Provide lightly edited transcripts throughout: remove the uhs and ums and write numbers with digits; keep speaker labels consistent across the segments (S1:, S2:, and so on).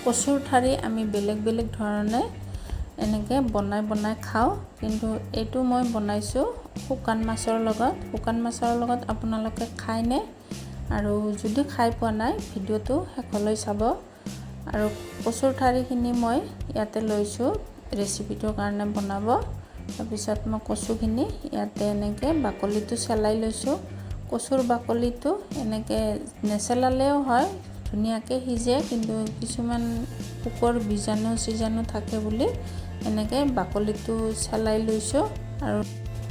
S1: কচুৰ ঠাৰি আমি বেলেগ বেলেগ ধৰণে এনেকৈ বনাই খাওঁ, কিন্তু এইটো মই বনাইছোঁ শুকান মাছৰ লগত। শুকান মাছৰ লগত আপোনালোকে খায়নে? আৰু যদি খাই পোৱা নাই ভিডিঅ'টো শেষলৈ চাব। আৰু কচুৰ ঠাৰিখিনি মই ইয়াতে লৈছোঁ ৰেচিপিটোৰ কাৰণে বনাব। তাৰপিছত মই কচুখিনি ইয়াতে এনেকৈ বাকলিটো চেলাই লৈছোঁ। কচুৰ বাকলিটো এনেকৈ নেচেলালেও হয়, ধুনীয়াকৈ সিজে, কিন্তু কিছুমান পোকৰ বীজাণু থাকে বুলি এনেকৈ বাকলিটো চেলাই লৈছোঁ।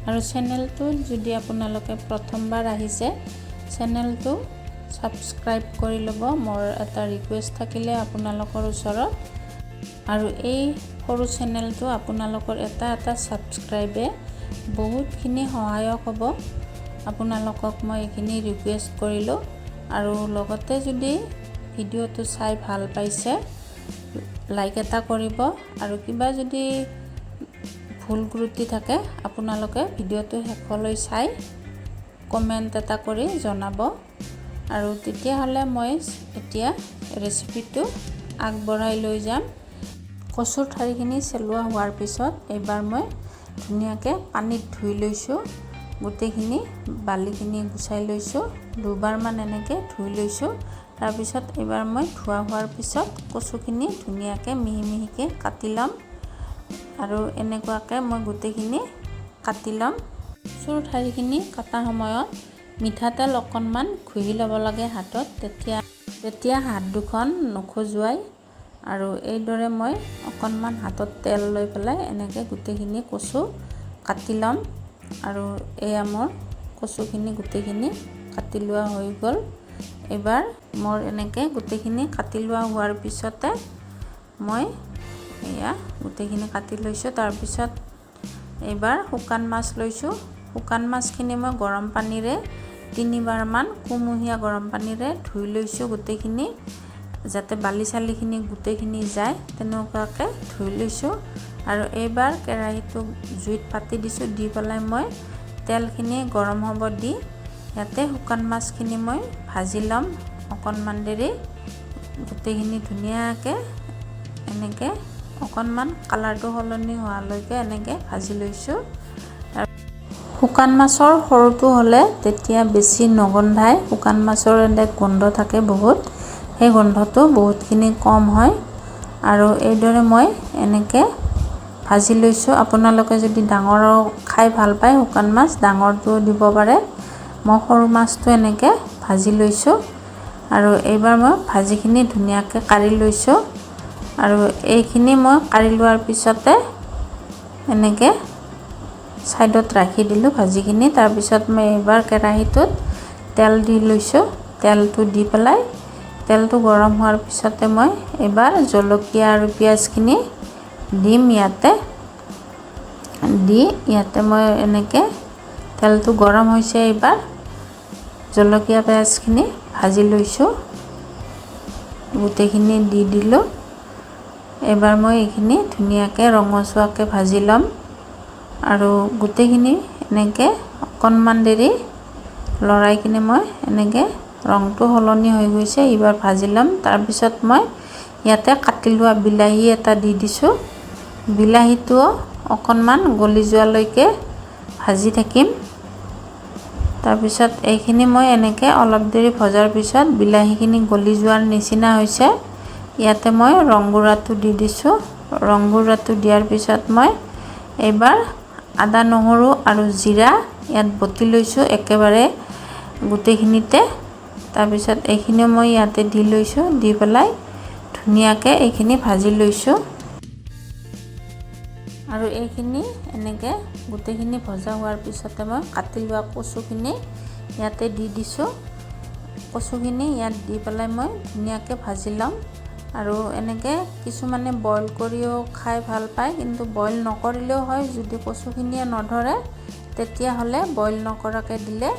S1: আৰু চেনেলটোত যদি আপোনালোকে প্ৰথমবাৰ আহিছে চেনেলটো ছাবস্ক্ৰাইব কৰি ল'ব, মোৰ এটা ৰিকুৱেষ্ট থাকিলে আপোনালোকৰ ওচৰত। আৰু এই সৰু চেনেলটো আপোনালোকৰ এটা ছাবস্ক্ৰাইবে বহুতখিনি সহায়ক হ'ব। আপোনালোকক মই এইখিনি ৰিকুৱেষ্ট কৰিলোঁ। আৰু লগতে যদি ভিডিঅ'টো চাই ভাল পাইছে লাইক এটা কৰিব, আৰু কিবা যদি ভুল ত্ৰুটি থাকে আপোনালোকে ভিডিঅ'টো শেষলৈ চাই কমেণ্ট এটা কৰি জনাব। আৰু তেতিয়াহ'লে মই এতিয়া ৰেচিপিটো আগবঢ়াই লৈ যাম। কচুৰ ঠাৰিখিনি চেলোৱা হোৱাৰ পিছত এইবাৰ মই ধুনীয়াকৈ পানীত ধুই লৈছোঁ। গোটেইখিনি বালিখিনি গুচাই লৈছোঁ, দুবাৰমান এনেকৈ ধুই লৈছোঁ। তাৰপিছত এইবাৰ মই ধোৱা হোৱাৰ পিছত কচুখিনি ধুনীয়াকৈ মিহি মিহিকৈ কাটি ল'ম। আৰু এনেকুৱাকৈ মই গোটেইখিনি কাটি ল'ম। কচুৰ ঠাৰিখিনি কটাৰ সময়ত মিঠাতেল অকণমান ঘঁহি ল'ব লাগে হাতত, তেতিয়া হাত দুখন নখজুৱাই। আৰু এইদৰে মই অকণমান হাতত তেল লৈ পেলাই এনেকৈ গোটেইখিনি কচু কাটি ল'ম। আৰু এয়া মোৰ কচুখিনি গোটেইখিনি কাটি লোৱা হৈ গ'ল। এইবাৰ মোৰ এনেকৈ গোটেইখিনি কাটি লোৱা হোৱাৰ পিছতে মই এয়া গোটেইখিনি কাটি লৈছোঁ। তাৰপিছত এইবাৰ শুকান মাছ লৈছোঁ। শুকান মাছখিনি মই গৰম পানীৰে 3বাৰমান কুমুহীয়া গৰম পানীৰে ধুই লৈছোঁ গোটেইখিনি, যাতে বালি চালিখিনি গোটেইখিনি যায় তেনেকুৱাকৈ ধুই লৈছোঁ। আৰু এইবাৰ কেৰাহীটো জুইত পাতি দিছোঁ, দি পেলাই মই তেলখিনি গৰম হ'ব দি ইয়াতে শুকান মাছখিনি মই ভাজি ল'ম অকণমান দেৰি। গোটেইখিনি ধুনীয়াকৈ এনেকৈ অকণমান কালাৰটো সলনি হোৱালৈকে এনেকৈ ভাজি লৈছোঁ। শুকান মাছৰ সৰুটো হ'লে তেতিয়া বেছি নগন্ধায়। শুকান মাছৰ এনে গোন্ধ থাকে বহুত, সেই গোন্ধটো বহুতখিনি কম হয়। আৰু এইদৰে মই এনেকৈ ভাজি লৈছোঁ। আপোনালোকে যদি ডাঙৰো খাই ভাল পায় শুকান মাছ, ডাঙৰটোও দিব পাৰে। মই সৰু মাছটো এনেকৈ ভাজি লৈছোঁ। আৰু এইবাৰ মই ভাজিখিনি ধুনীয়াকৈ কাঢ়ি লৈছোঁ। আৰু এইখিনি মই কাঢ়ি লোৱাৰ পিছতে এনেকৈ ছাইডত ৰাখি দিলোঁ ভাজিখিনি। তাৰপিছত মই এইবাৰ কেৰাহীটোত তেল দি লৈছোঁ। তেলটো দি পেলাই তেলটো গৰম হোৱাৰ পিছতে মই এইবাৰ জলকীয়া আৰু পিঁয়াজখিনি দিম ইয়াতে। ইয়াতে মই এনেকৈ তেলটো গৰম হৈছে, এইবাৰ জলকীয়া পিঁয়াজখিনি ভাজি লৈছোঁ, গোটেইখিনি দি দিলোঁ। এইবাৰ মই এইখিনি ধুনীয়াকৈ ৰঙচুৱাকৈ ভাজি ল'ম। আৰু গোটেইখিনি এনেকৈ অকণমান দেৰি লৰাই কিনে মই এনেকৈ ৰংটো সলনি হৈ গৈছে, এইবাৰ ভাজি ল'ম। তাৰপিছত মই ইয়াতে কাটি লোৱা বিলাহী এটা দি দিছোঁ। বিলাহীটো অকণমান গলি যোৱালৈকে ভাজি থাকিম। তাৰপিছত এইখিনি মই এনেকৈ অলপ দেৰি ভজাৰ পিছত বিলাহীখিনি গলি যোৱাৰ নিচিনা হৈছে। ইয়াতে মই ৰং গুড়াটো দি দিছোঁ। ৰং গুড়াটো দিয়াৰ পিছত মই এইবাৰ আদা নহৰু আৰু জিৰা ইয়াত বটি লৈছোঁ একেবাৰে গোটেইখিনিতে। তাৰপিছত এইখিনিও মই ইয়াতে দি লৈছোঁ, দি পেলাই ধুনীয়াকৈ এইখিনি ভাজি লৈছোঁ। আৰু এইখিনি এনেকৈ গোটেইখিনি ভজা হোৱাৰ পিছতে মই কাটি লোৱা কচুখিনি ইয়াতে দি দিছোঁ। কচুখিনি ইয়াত দি পেলাই মই ধুনীয়াকৈ ভাজি ল'ম। আৰু এনেকৈ কিছুমানে বইল কৰিও খাই ভাল পায়, কিন্তু বইল নকৰিলেও হয়। যদি কচুখিনিয়ে নধৰে তেতিয়াহ'লে বইল নকৰাকৈ দিলে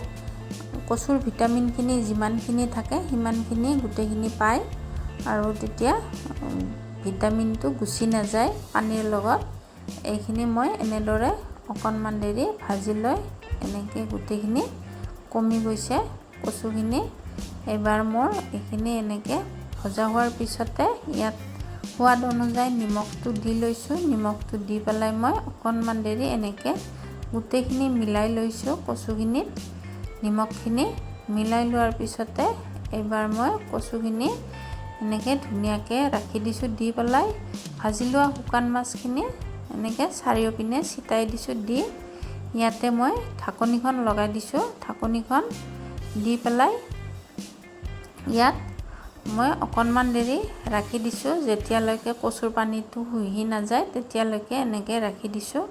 S1: কচুৰ ভিটামিনখিনি যিমানখিনি থাকে সিমানখিনি গোটেইখিনি পায়, আৰু তেতিয়া ভিটামিনটো গুচি নাযায় পানীৰ লগত। এইখিনি মই এনেদৰে অকণমান দেৰি ভাজি লৈ এনেকৈ গোটেইখিনি কমি গৈছে কচুখিনি। এইবাৰ মোৰ এইখিনি এনেকৈ ভজা হোৱাৰ পিছতে ইয়াত সোৱাদ অনুযায়ী নিমখটো দি লৈছোঁ। নিমখটো দি পেলাই মই অকণমান দেৰি এনেকৈ গোটেইখিনি মিলাই লৈছোঁ। কচুখিনিত নিমখখিনি মিলাই লোৱাৰ পিছতে এইবাৰ মই কচুখিনি এনেকৈ ধুনীয়াকৈ ৰাখি দিছোঁ। দি পেলাই ভাজি লোৱা শুকান মাছখিনি এনেকৈ চাৰিওপিনে ছিটাই দিছোঁ। দি ইয়াতে মই ঢাকনিখন লগাই দিছোঁ। ঢাকনিখন দি পেলাই ইয়াত মই অকণমান দেৰি ৰাখি দিছোঁ। যেতিয়ালৈকে কচুৰ পানীটো শুহি নাযায় তেতিয়ালৈকে এনেকৈ ৰাখি দিছোঁ।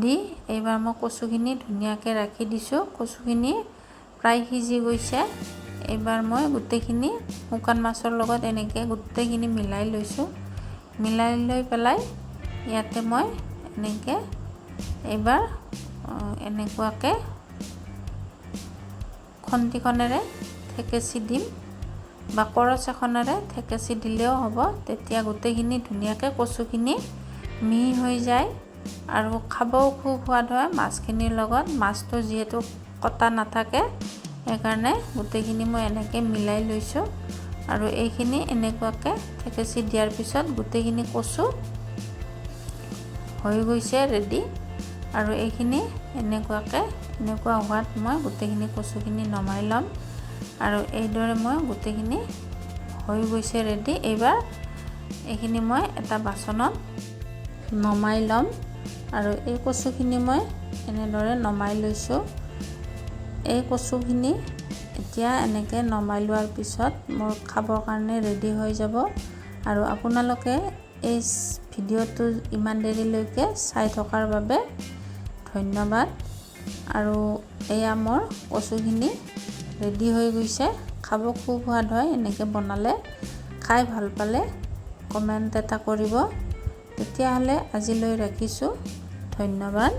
S1: দি এইবাৰ মই কচুখিনি ধুনীয়াকৈ ৰাখি দিছোঁ। কচুখিনি প্ৰায় সিজি গৈছে। এইবাৰ মই গোটেইখিনি শুকান মাছৰ লগত এনেকৈ গোটেইখিনি মিলাই লৈছোঁ। মিলাই লৈ পেলাই ইয়াতে মই এনেকৈ এইবাৰ এনেকুৱাকৈ খন্তিখনেৰে থেকেচি দিম বা কৰচ এখনেৰে থেকেচি দিলেও হ'ব। তেতিয়া গোটেইখিনি ধুনীয়াকৈ কচুখিনি মিহি হৈ যায় আৰু খাবও খুব সোৱাদ হয় মাছখিনিৰ লগত। মাছটো যিহেতু কটা নাথাকে সেইকাৰণে গোটেইখিনি মই এনেকৈ মিলাই লৈছোঁ। আৰু এইখিনি এনেকুৱাকৈ থেকেচি দিয়াৰ পিছত গোটেইখিনি কচু হৈ গৈছে ৰেডি। আৰু এইখিনি এনেকুৱা হোৱাত মই গোটেইখিনি কচুখিনি নমাই ল'ম। আৰু এইদৰে মই গোটেইখিনি হৈ গৈছে ৰেডি। এইবাৰ এইখিনি মই এটা বাচনত নমাই ল'ম। আৰু এই কচুখিনি মই এনেদৰে নমাই লৈছোঁ। এই কচুখিনি এতিয়া এনেকৈ নমাই লোৱাৰ পিছত মোৰ খাবৰ কাৰণে ৰেডি হৈ যাব। আৰু আপোনালোকে এই ভিডিঅ'টো ইমান দেৰিলৈকে চাই থকাৰ বাবে ধন্যবাদ। আৰু এয়া মোৰ কচুখিনি ৰেডি হৈ গৈছে। খাব খুব সোৱাদ হয় এনেকৈ বনালে। খাই ভাল পালে কমেণ্ট এটা কৰিব। তেতিয়াহ'লে আজিলৈ ৰাখিছোঁ। ধন্যবাদ।